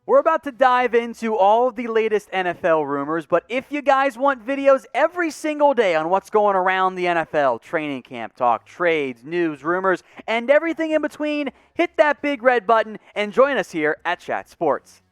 We're about to dive into all of the latest NFL rumors, but if you guys want videos every single day on what's going around the NFL, training camp talk, trades, news, rumors, and everything in between, hit that big red button and join us here at Chat Sports.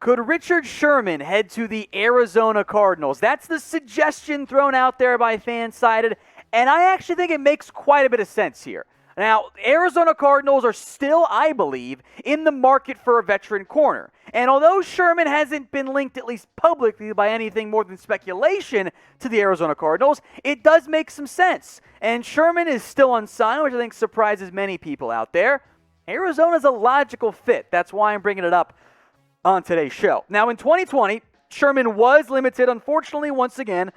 Could Richard Sherman head to the Arizona Cardinals? That's the suggestion thrown out there by FanSided, and I actually think it makes quite a bit of sense here. Now, Arizona Cardinals are still, I believe, in the market for a veteran corner. And although Sherman hasn't been linked, at least publicly, by anything more than speculation to the Arizona Cardinals, it does make some sense. And Sherman is still unsigned, which I think surprises many people out there. Arizona's a logical fit. That's why I'm bringing it up on today's show. Now, in 2020, Sherman was limited, unfortunately, once again,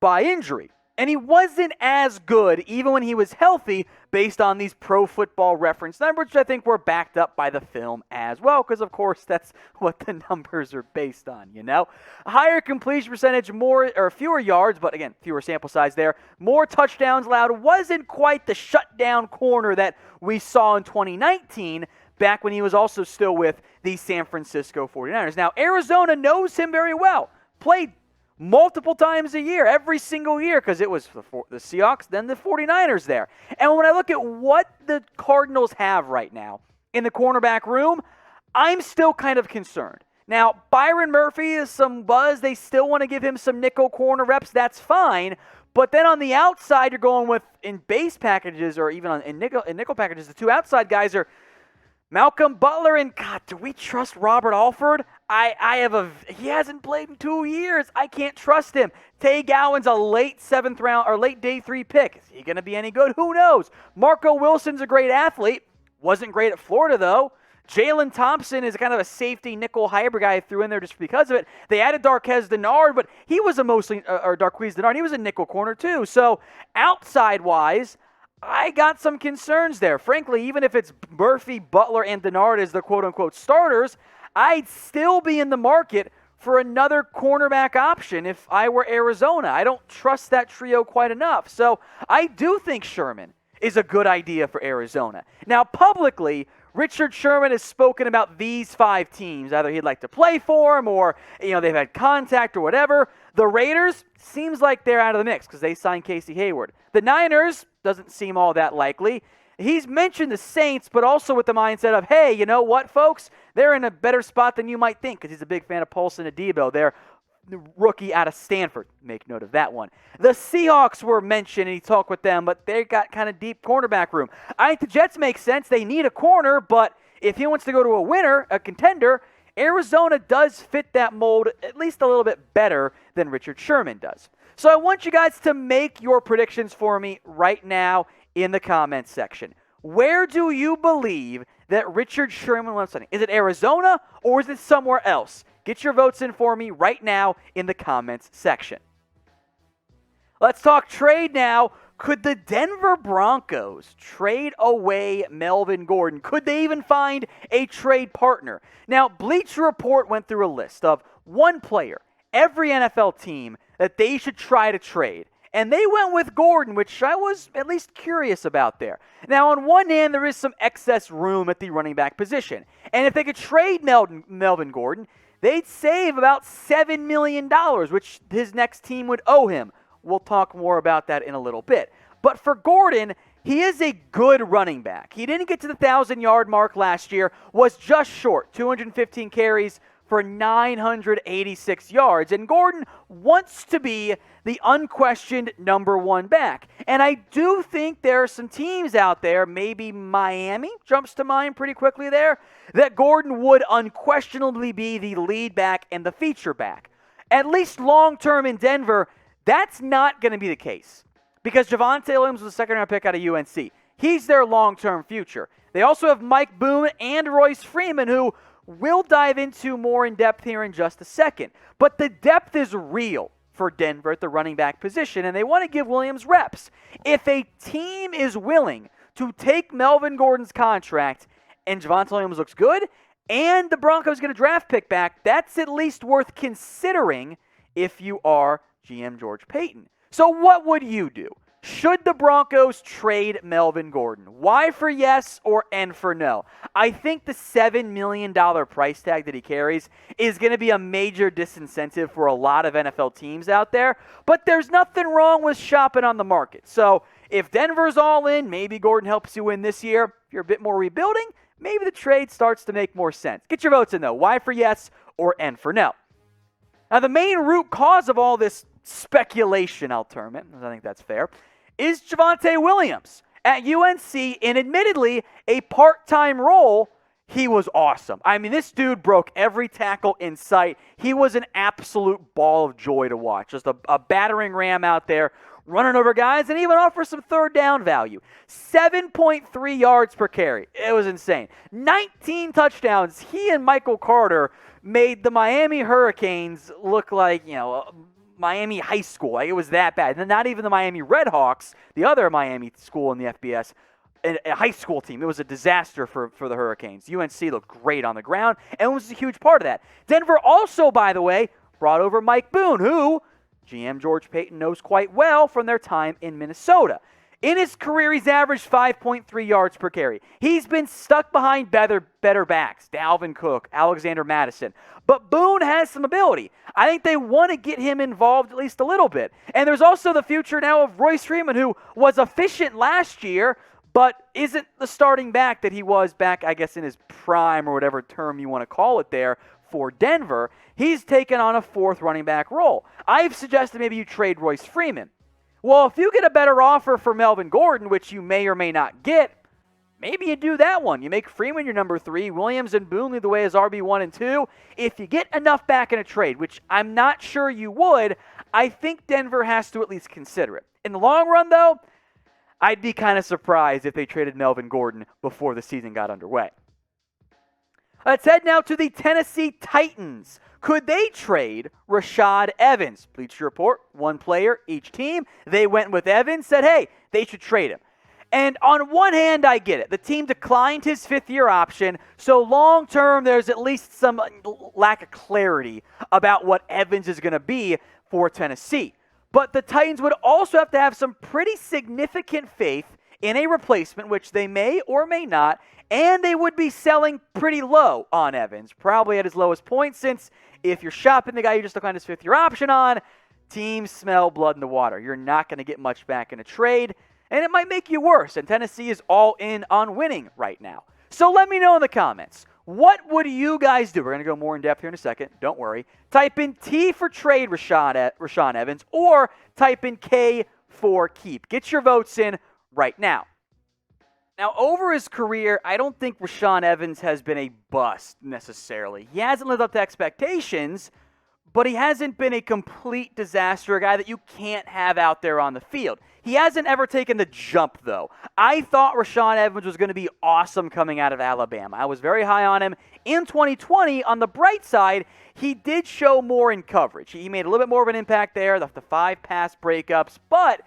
by injury. And he wasn't as good, even when he was healthy, based on these Pro Football Reference numbers, which I think were backed up by the film as well, because, of course, that's what the numbers are based on, you know? A higher completion percentage, fewer yards, but again, fewer sample size there. More touchdowns allowed. Wasn't quite the shutdown corner that we saw in 2019, back when he was also still with the San Francisco 49ers. Now, Arizona knows him very well. Played multiple times a year, every single year, because it was the Seahawks, then the 49ers there. And when I look at what the Cardinals have right now in the cornerback room, I'm still kind of concerned. Now, Byron Murphy is some buzz. They still want to give him some nickel corner reps. That's fine. But then on the outside, you're going with, in base packages or even in nickel packages, the two outside guys are Malcolm Butler, and God, do we trust Robert Alford? He hasn't played in 2 years. I can't trust him. Tay Gowan's a late 7th round or late day 3 pick. Is he going to be any good? Who knows? Marco Wilson's a great athlete. Wasn't great at Florida, though. Jalen Thompson is kind of a safety nickel hybrid guy I threw in there just because of it. They added Darqueze Dennard, but he was Darqueze Dennard. He was a nickel corner, too. So outside-wise, I got some concerns there. Frankly, even if it's Murphy, Butler, and Dennard as the quote-unquote starters, I'd still be in the market for another cornerback option if I were Arizona. I don't trust that trio quite enough. So I do think Sherman is a good idea for Arizona. Now, publicly, Richard Sherman has spoken about these 5 teams. Either he'd like to play for them or, they've had contact or whatever. The Raiders, seems like they're out of the mix because they signed Casey Hayward. The Niners, doesn't seem all that likely. He's mentioned the Saints, but also with the mindset of, hey, you know what, folks? They're in a better spot than you might think because he's a big fan of Paulson Adebo. They're the rookie out of Stanford. Make note of that one. The Seahawks were mentioned, and he talked with them, but they got kind of deep cornerback room. I think the Jets make sense. They need a corner, but if he wants to go to a winner, a contender, Arizona does fit that mold at least a little bit better than Richard Sherman does. So I want you guys to make your predictions for me right now in the comments section. Where do you believe that Richard Sherman will sign? Is it Arizona or is it somewhere else? Get your votes in for me right now in the comments section. Let's talk trade now. Could the Denver Broncos trade away Melvin Gordon? Could they even find a trade partner? Now, Bleacher Report went through a list of one player, every NFL team, that they should try to trade. And they went with Gordon, which I was at least curious about there. Now, on one hand, there is some excess room at the running back position. And if they could trade Melvin Gordon, they'd save about $7 million, which his next team would owe him. We'll talk more about that in a little bit. But for Gordon, he is a good running back. He didn't get to the 1,000-yard mark last year, was just short, 215 carries for 986 yards. And Gordon wants to be the unquestioned number one back. And I do think there are some teams out there, maybe Miami jumps to mind pretty quickly there, that Gordon would unquestionably be the lead back and the feature back. At least long-term in Denver, that's not going to be the case because Javonte Williams was a second-round pick out of UNC. He's their long-term future. They also have Mike Boone and Royce Freeman, who we'll dive into more in depth here in just a second. But the depth is real for Denver at the running back position, and they want to give Williams reps. If a team is willing to take Melvin Gordon's contract and Javonte Williams looks good, and the Broncos get a draft pick back, that's at least worth considering if you are GM George Paton. So what would you do? Should the Broncos trade Melvin Gordon? Y for yes or N for no? I think the $7 million price tag that he carries is going to be a major disincentive for a lot of NFL teams out there, but there's nothing wrong with shopping on the market. So if Denver's all in, maybe Gordon helps you win this year. If you're a bit more rebuilding, maybe the trade starts to make more sense. Get your votes in, though. Y for yes or N for no? Now, the main root cause of all this speculation, I'll term it, I think that's fair, is Javonte Williams. At UNC, in admittedly a part-time role, he was awesome. I mean, this dude broke every tackle in sight. He was an absolute ball of joy to watch. Just a battering ram out there, running over guys, and even offer some third down value. 7.3 yards per carry. It was insane. 19 touchdowns. He and Michael Carter made the Miami Hurricanes look like, Miami High School. Like, it was that bad. And not even the Miami Redhawks, the other Miami school in the FBS, a high school team. It was a disaster for the Hurricanes. UNC looked great on the ground and was a huge part of that. Denver also, by the way, brought over Mike Boone, who GM George Payton knows quite well from their time in Minnesota. In his career, he's averaged 5.3 yards per carry. He's been stuck behind better backs, Dalvin Cook, Alexander Mattison. But Boone has some ability. I think they want to get him involved at least a little bit. And there's also the future now of Royce Freeman, who was efficient last year, but isn't the starting back that he was back, I guess, in his prime or whatever term you want to call it there for Denver. He's taken on a fourth running back role. I've suggested maybe you trade Royce Freeman. Well, if you get a better offer for Melvin Gordon, which you may or may not get, maybe you do that one. You make Freeman your number 3, Williams and Boone lead the way as RB1 and 2. If you get enough back in a trade, which I'm not sure you would, I think Denver has to at least consider it. In the long run, though, I'd be kind of surprised if they traded Melvin Gordon before the season got underway. Let's head now to the Tennessee Titans. Could they trade Rashaan Evans? Bleacher Report, one player, each team. They went with Evans, said, hey, they should trade him. And on one hand, I get it. The team declined his fifth-year option, so long-term, there's at least some lack of clarity about what Evans is going to be for Tennessee. But the Titans would also have to have some pretty significant faith in a replacement, which they may or may not, and they would be selling pretty low on Evans, probably at his lowest point, since if you're shopping the guy you just declined his fifth-year option on, teams smell blood in the water. You're not going to get much back in a trade, and it might make you worse, and Tennessee is all in on winning right now. So let me know in the comments, what would you guys do? We're going to go more in depth here in a second, don't worry. Type in T for trade Rashaan Evans, or type in K for keep. Get your votes in right now. Now, over his career, I don't think Rashaan Evans has been a bust necessarily. He hasn't lived up to expectations, but he hasn't been a complete disaster, a guy that you can't have out there on the field. He hasn't ever taken the jump, though. I thought Rashaan Evans was going to be awesome coming out of Alabama. I was very high on him. In 2020, on the bright side, he did show more in coverage. He made a little bit more of an impact there, the 5 pass breakups, but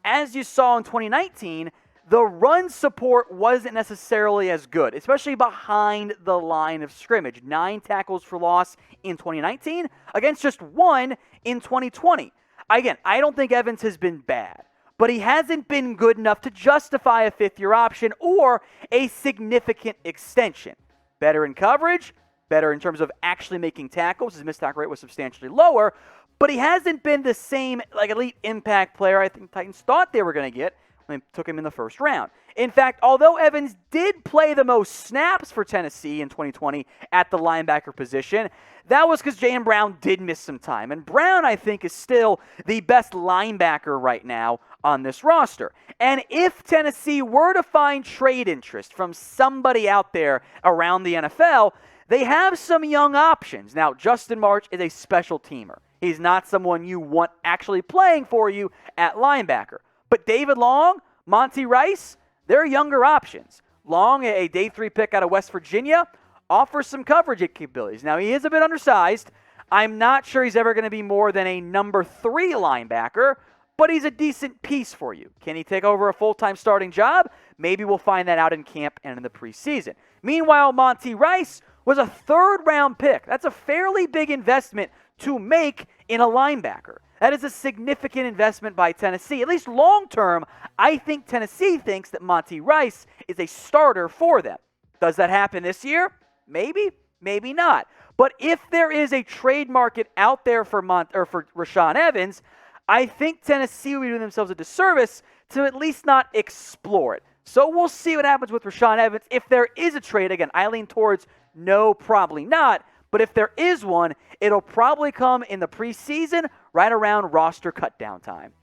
as you saw in 2019, the run support wasn't necessarily as good, especially behind the line of scrimmage. 9 tackles for loss in 2019 against just 1 in 2020. Again, I don't think Evans has been bad, but he hasn't been good enough to justify a fifth-year option or a significant extension. Better in coverage, better in terms of actually making tackles. His missed tackle rate was substantially lower, but he hasn't been the same elite impact player I think Titans thought they were going to get when they took him in the first round. In fact, although Evans did play the most snaps for Tennessee in 2020 at the linebacker position, that was because Jaylen Brown did miss some time. And Brown, I think, is still the best linebacker right now on this roster. And if Tennessee were to find trade interest from somebody out there around the NFL, they have some young options. Now, Justin March is a special teamer. He's not someone you want actually playing for you at linebacker. But David Long, Monty Rice, they're younger options. Long, a day 3 pick out of West Virginia, offers some coverage capabilities. Now, he is a bit undersized. I'm not sure he's ever going to be more than a number 3 linebacker, but he's a decent piece for you. Can he take over a full-time starting job? Maybe we'll find that out in camp and in the preseason. Meanwhile, Monty Rice was a 3rd-round pick. That's a fairly big investment to make in a linebacker. That is a significant investment by Tennessee. At least long term, I think Tennessee thinks that Monty Rice is a starter for them. Does that happen this year? Maybe, maybe not. But if there is a trade market out there for Rashaan Evans, I think Tennessee will be doing themselves a disservice to at least not explore it. So we'll see what happens with Rashaan Evans. If there is a trade, again, I lean towards no, probably not. But if there is one, it'll probably come in the preseason right around roster cutdown time.